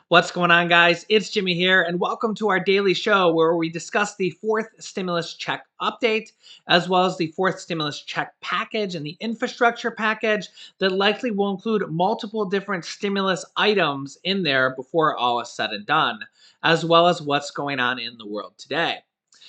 What's going on, guys? It's Jimmy here, and welcome to our daily show where we discuss the fourth stimulus check update, as well as the fourth stimulus check package and the infrastructure package that likely will include multiple different stimulus items in there before all is said and done, as well as what's going on in the world today.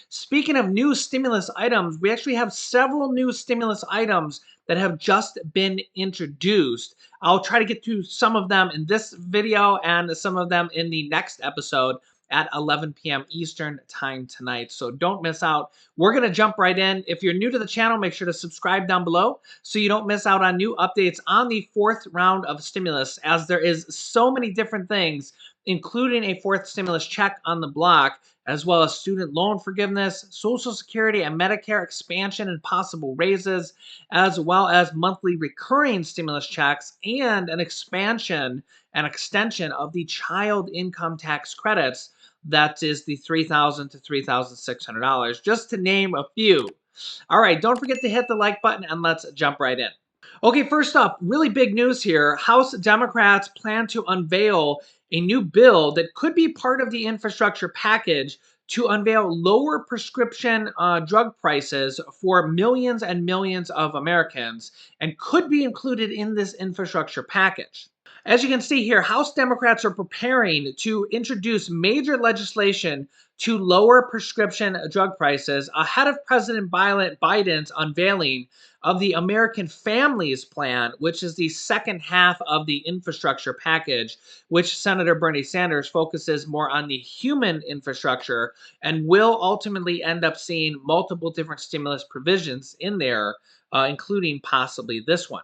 Speaking of new stimulus items, we actually have several new stimulus items that have just been introduced. I'll try to get through some of them in this video and some of them in the next episode at 11 p.m. Eastern time tonight. So don't miss out. We're going to jump right in. If you're new to the channel, make sure to subscribe down below so you don't miss out on new updates on the fourth round of stimulus, as there is so many different things, including a fourth stimulus check on the block, as well as student loan forgiveness, Social Security and Medicare expansion and possible raises, as well as monthly recurring stimulus checks and an expansion and extension of the child income tax credits. That is the $3,000 to $3,600, just to name a few. All right, don't forget to hit the like button and let's jump right in. Okay, first off, really big news here. House Democrats plan to unveil a new bill that could be part of the infrastructure package to unveil lower prescription drug prices for millions and millions of Americans, and could be included in this infrastructure package. As you can see here, House Democrats are preparing to introduce major legislation to lower prescription drug prices ahead of President Biden's unveiling of the American Families Plan, which is the second half of the infrastructure package, which Senator Bernie Sanders focuses more on the human infrastructure and will ultimately end up seeing multiple different stimulus provisions in there, including possibly this one.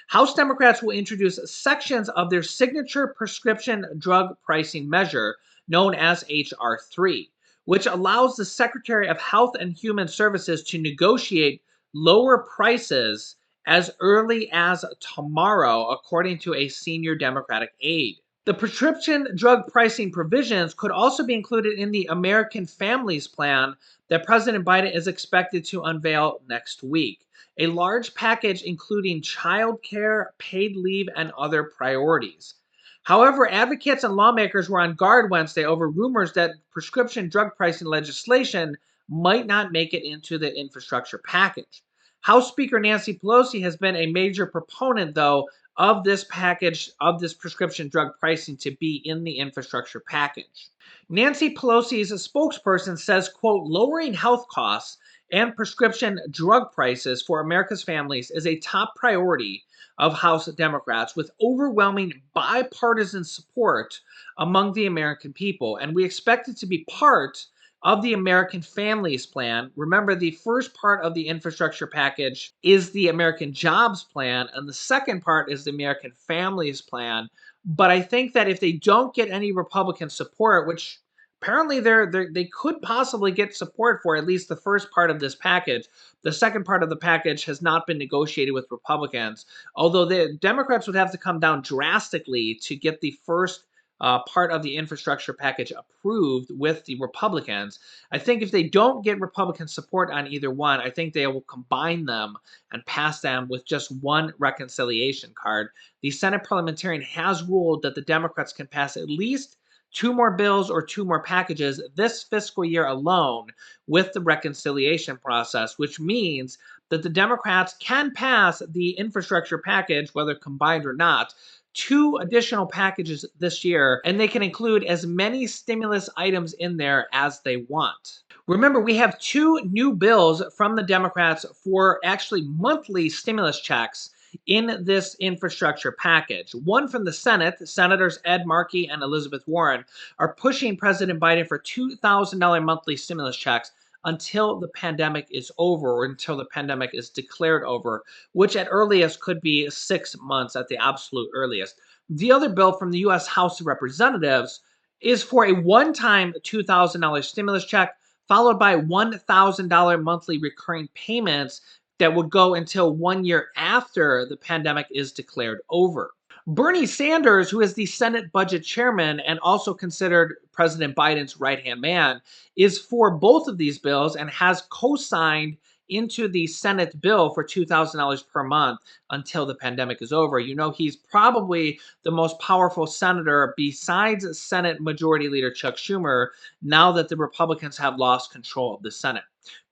House Democrats will introduce sections of their signature prescription drug pricing measure, known as H.R. 3, which allows the Secretary of Health and Human Services to negotiate lower prices as early as tomorrow, according to a senior Democratic aide. The prescription drug pricing provisions could also be included in the American Families Plan that President Biden is expected to unveil next week, a large package including child care, paid leave, and other priorities. However, advocates and lawmakers were on guard Wednesday over rumors that prescription drug pricing legislation might not make it into the infrastructure package. House Speaker Nancy Pelosi has been a major proponent, though, of this package, of this prescription drug pricing to be in the infrastructure package. Nancy Pelosi's spokesperson says, quote, lowering health costs and prescription drug prices for America's families is a top priority of House Democrats, with overwhelming bipartisan support among the American people. And we expect it to be part of the American Families Plan. Remember, the first part of the infrastructure package is the American Jobs Plan, and the second part is the American Families Plan. But I think that if they don't get any Republican support, which apparently they could possibly get support for at least the first part of this package. The second part of the package has not been negotiated with Republicans, although the Democrats would have to come down drastically to get the first part of the infrastructure package approved with the Republicans. I think if they don't get Republican support on either one, I think they will combine them and pass them with just one reconciliation card. The Senate parliamentarian has ruled that the Democrats can pass at least two more bills or two more packages this fiscal year alone with the reconciliation process, which means that the Democrats can pass the infrastructure package, whether combined or not, two additional packages this year, and they can include as many stimulus items in there as they want. Remember, we have two new bills from the Democrats for actually monthly stimulus checks in this infrastructure package. One from the Senate, Senators Ed Markey and Elizabeth Warren are pushing President Biden for $2,000 monthly stimulus checks until the pandemic is over, or until the pandemic is declared over, which at earliest could be 6 months at the absolute earliest. The other bill from the U.S. House of Representatives is for a one-time $2,000 stimulus check, followed by $1,000 monthly recurring payments that would go until 1 year after the pandemic is declared over. Bernie Sanders, who is the Senate budget chairman and also considered President Biden's right-hand man, is for both of these bills and has co-signed into the Senate bill for $2,000 per month until the pandemic is over. You know, he's probably the most powerful senator besides Senate Majority Leader Chuck Schumer now that the Republicans have lost control of the Senate.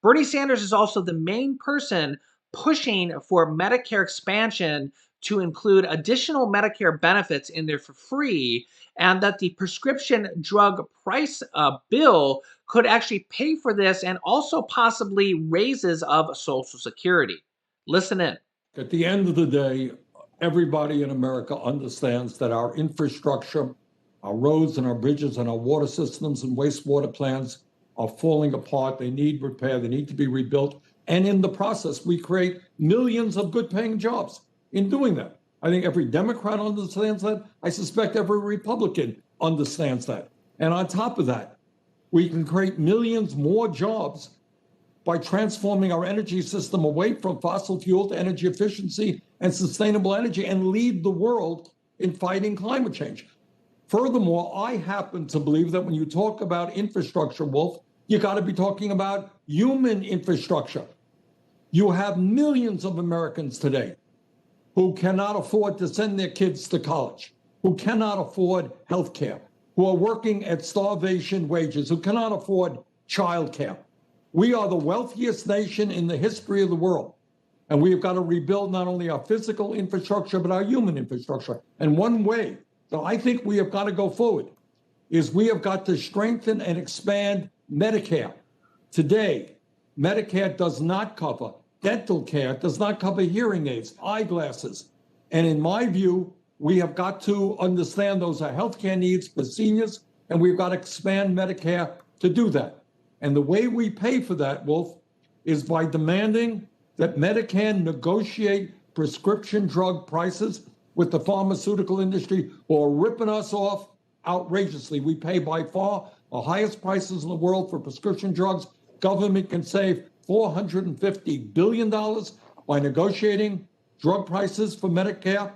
Bernie Sanders is also the main person pushing for Medicare expansion to include additional Medicare benefits in there for free, and that the prescription drug price bill could actually pay for this and also possibly raises of Social Security. Listen in. At the end of the day, everybody in America understands that our infrastructure, our roads and our bridges and our water systems and wastewater plants are falling apart. They need repair. They need to be rebuilt. And in the process, we create millions of good paying jobs in doing that. I think every Democrat understands that. I suspect every Republican understands that. And on top of that, we can create millions more jobs by transforming our energy system away from fossil fuel to energy efficiency and sustainable energy and lead the world in fighting climate change. Furthermore, I happen to believe that when you talk about infrastructure, Wolf, you got to be talking about human infrastructure. You have millions of Americans today who cannot afford to send their kids to college, who cannot afford health care, who are working at starvation wages, who cannot afford childcare. We are the wealthiest nation in the history of the world. And we have got to rebuild not only our physical infrastructure, but our human infrastructure. And one way that I think we have got to go forward is we have got to strengthen and expand Medicare. Today, Medicare does not cover dental care, does not cover hearing aids, eyeglasses. And in my view, we have got to understand those are healthcare needs for seniors, and we've got to expand Medicare to do that. And the way we pay for that, Wolf, is by demanding that Medicare negotiate prescription drug prices with the pharmaceutical industry who are ripping us off outrageously. We pay by far the highest prices in the world for prescription drugs. Government can save $450 billion by negotiating drug prices for Medicare.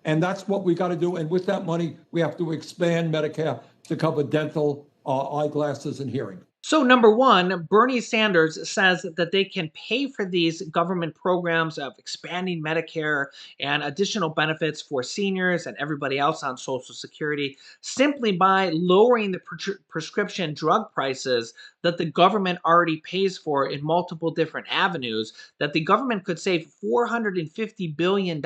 And that's what we got to do. And with that money, we have to expand Medicare to cover dental, eyeglasses, and hearing. So, number one, Bernie Sanders says that they can pay for these government programs of expanding Medicare and additional benefits for seniors and everybody else on Social Security simply by lowering the prescription drug prices that the government already pays for in multiple different avenues, that the government could save $450 billion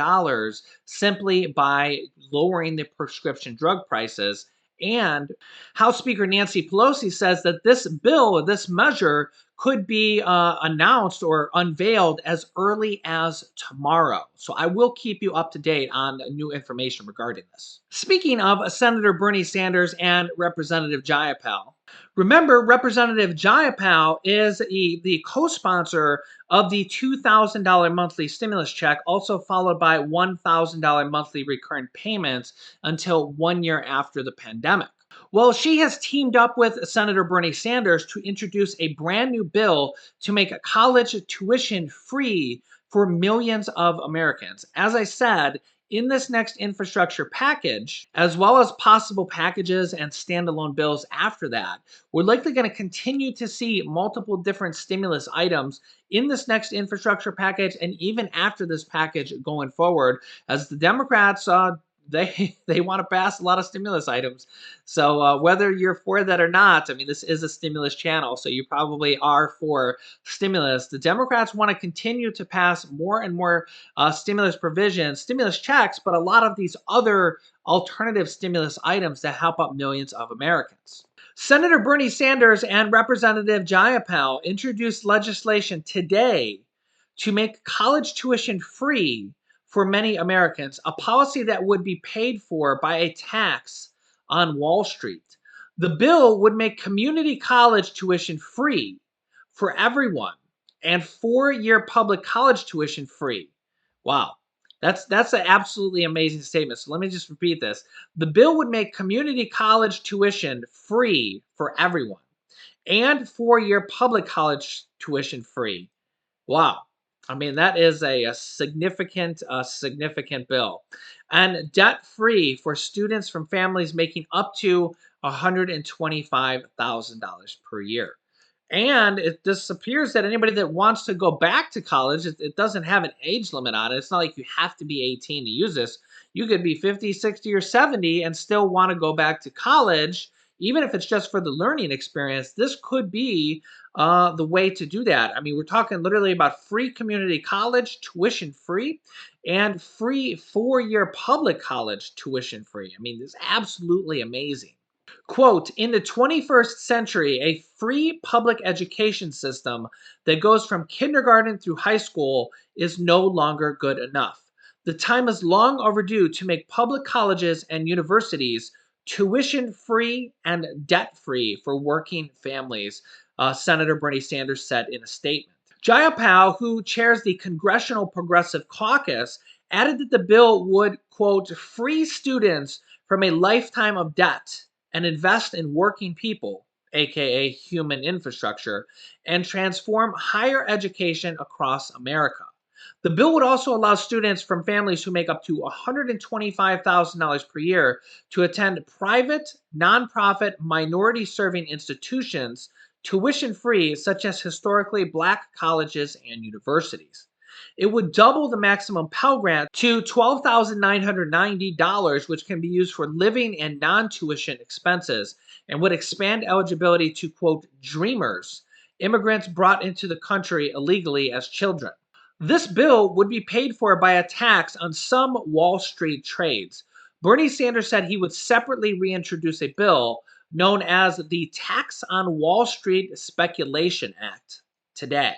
simply by lowering the prescription drug prices. And House Speaker Nancy Pelosi says that this bill, this measure, could be announced or unveiled as early as tomorrow. So I will keep you up to date on new information regarding this. Speaking of Senator Bernie Sanders and Representative Jayapal, remember, Representative Jayapal is the co-sponsor of the $2,000 monthly stimulus check, also followed by $1,000 monthly recurrent payments until 1 year after the pandemic. Well, she has teamed up with Senator Bernie Sanders to introduce a brand new bill to make college tuition free for millions of Americans. As I said, in this next infrastructure package, as well as possible packages and standalone bills after that, we're likely going to continue to see multiple different stimulus items in this next infrastructure package and even after this package going forward, as the Democrats they want to pass a lot of stimulus items. So whether you're for that or not, I mean, this is a stimulus channel, so you probably are for stimulus. The Democrats want to continue to pass more and more stimulus provisions, stimulus checks, but a lot of these other alternative stimulus items that help out millions of Americans. Senator Bernie Sanders and Representative Jayapal introduced legislation today to make college tuition free for many Americans, a policy that would be paid for by a tax on Wall Street. The bill would make community college tuition free for everyone and 4-year public college tuition free. Wow. That's an absolutely amazing statement. So let me just repeat this. The bill would make community college tuition free for everyone and 4-year public college tuition free. Wow. I mean, that is a significant bill. And debt-free for students from families making up to $125,000 per year. And it just appears that anybody that wants to go back to college, it doesn't have an age limit on it. It's not like you have to be 18 to use this. You could be 50, 60, or 70 and still want to go back to college, even if it's just for the learning experience. This could be the way to do that. I mean, we're talking literally about free community college, tuition free, and free 4-year public college, tuition free. I mean, this is absolutely amazing. Quote, in the 21st century, a free public education system that goes from kindergarten through high school is no longer good enough. The time is long overdue to make public colleges and universities tuition free and debt free for working families, Senator Bernie Sanders said in a statement. Jayapal, who chairs the Congressional Progressive Caucus, added that the bill would, quote, free students from a lifetime of debt and invest in working people, aka human infrastructure, and transform higher education across America. The bill would also allow students from families who make up to $125,000 per year to attend private, nonprofit, minority serving institutions tuition free, such as historically black colleges and universities. It would double the maximum Pell Grant to $12,990, which can be used for living and non tuition expenses, and would expand eligibility to, quote, dreamers, immigrants brought into the country illegally as children. This bill would be paid for by a tax on some Wall Street trades. Bernie Sanders said he would separately reintroduce a bill known as the Tax on Wall Street Speculation Act today.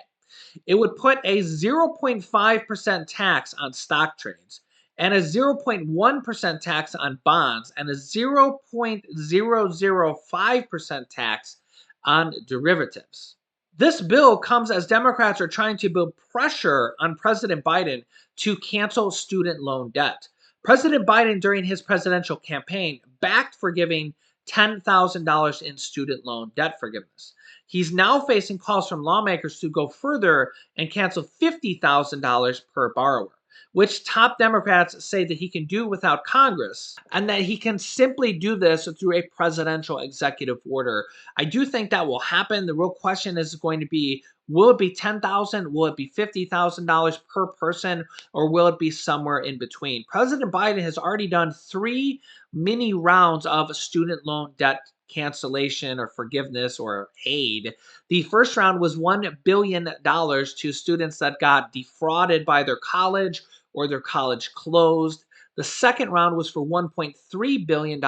It would put a 0.5% tax on stock trades and a 0.1% tax on bonds and a 0.005% tax on derivatives. This bill comes as Democrats are trying to build pressure on President Biden to cancel student loan debt. President Biden, during his presidential campaign, backed forgiving $10,000 in student loan debt forgiveness. He's now facing calls from lawmakers to go further and cancel $50,000 per borrower, which top Democrats say that he can do without Congress and that he can simply do this through a presidential executive order. I do think that will happen. The real question is going to be, will it be $10,000? Will it be $50,000 per person? Or will it be somewhere in between? President Biden has already done 3 mini rounds of student loan debt cancellation or forgiveness or aid. The first round was $1 billion to students that got defrauded by their college or their college closed. The second round was for $1.3 billion,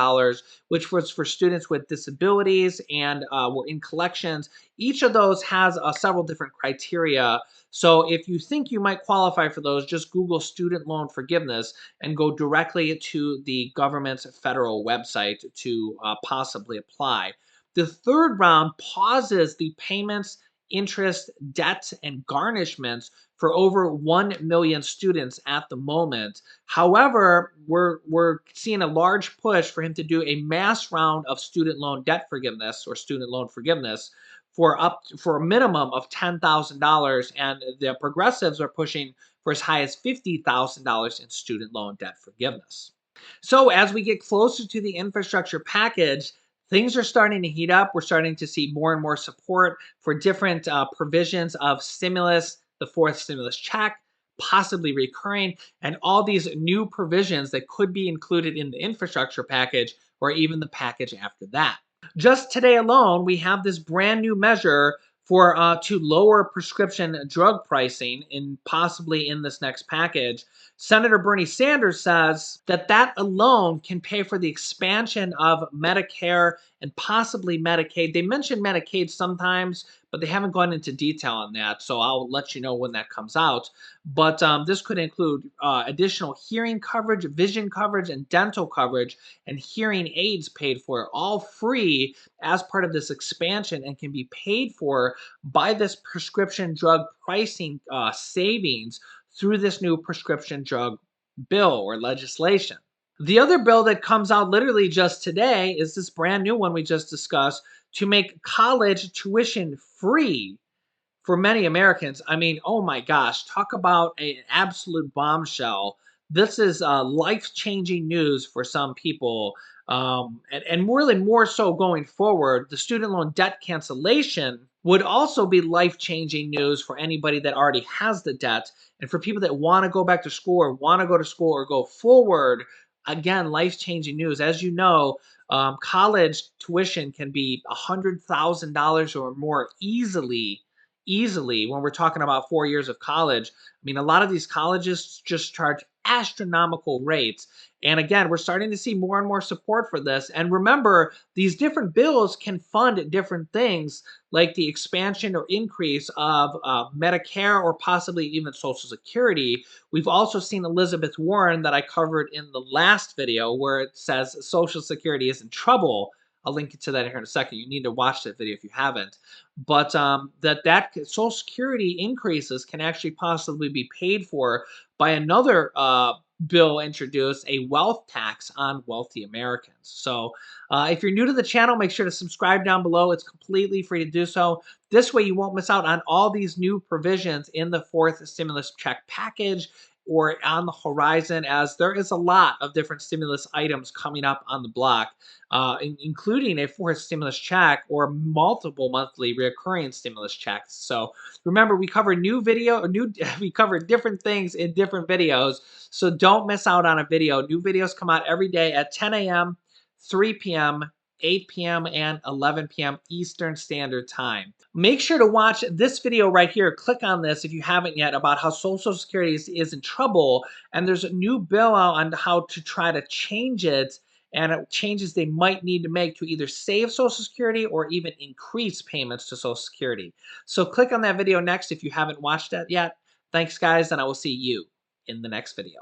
which was for students with disabilities and were in collections. Each of those has several different criteria. So if you think you might qualify for those, just Google student loan forgiveness and go directly to the government's federal website to possibly apply. The third round pauses the payments, interest, debt, and garnishments for over 1 million students at the moment. However, we're seeing a large push for him to do a mass round of student loan debt forgiveness or student loan forgiveness for a minimum of $10,000, and the progressives are pushing for as high as $50,000 in student loan debt forgiveness. So as we get closer to the infrastructure package, things are starting to heat up. We're starting to see more and more support for different provisions of stimulus, the fourth stimulus check, possibly recurring, and all these new provisions that could be included in the infrastructure package or even the package after that. Just today alone, we have this brand new measure for to lower prescription drug pricing in possibly in this next package. Senator Bernie Sanders says that that alone can pay for the expansion of Medicare and possibly Medicaid. They mention Medicaid sometimes, but they haven't gone into detail on that. So I'll let you know when that comes out. But this could include additional hearing coverage, vision coverage, and dental coverage, and hearing aids paid for, all free as part of this expansion and can be paid for by this prescription drug pricing savings through this new prescription drug bill or legislation. The other bill that comes out literally just today is this brand new one we just discussed to make college tuition free for many Americans. I mean, oh my gosh, talk about an absolute bombshell. This is life changing news for some people. And really more so going forward. The student loan debt cancellation would also be life-changing news for anybody that already has the debt, and for people that want to go back to school or want to go to school or go forward. Again, life-changing news. As you know, college tuition can be $100,000 or more easily when we're talking about 4 years of college. I mean, a lot of these colleges just charge astronomical rates. And again, we're starting to see more and more support for this. And remember, these different bills can fund different things, like the expansion or increase of Medicare or possibly even Social Security. We've also seen Elizabeth Warren, that I covered in the last video, where it says Social Security is in trouble. I'll link you to that here in a second. You need to watch that video if you haven't. But that Social Security increases can actually possibly be paid for by another bill introduced, a wealth tax on wealthy Americans. So if you're new to the channel, make sure to subscribe down below. It's completely free to do so. This way you won't miss out on all these new provisions in the fourth stimulus check package or on the horizon, as there is a lot of different stimulus items coming up on the block, including a fourth stimulus check or multiple monthly recurring stimulus checks. So remember, we cover we cover different things in different videos. So don't miss out on a video. New videos come out every day at 10 a.m., 3 p.m., 8 p.m., and 11 p.m. Eastern Standard Time. Make sure to watch this video right here. Click on this if you haven't yet, about how Social Security is in trouble. And there's a new bill out on how to try to change it, and changes they might need to make to either save Social Security or even increase payments to Social Security. So click on that video next if you haven't watched that yet. Thanks, guys, and I will see you in the next video.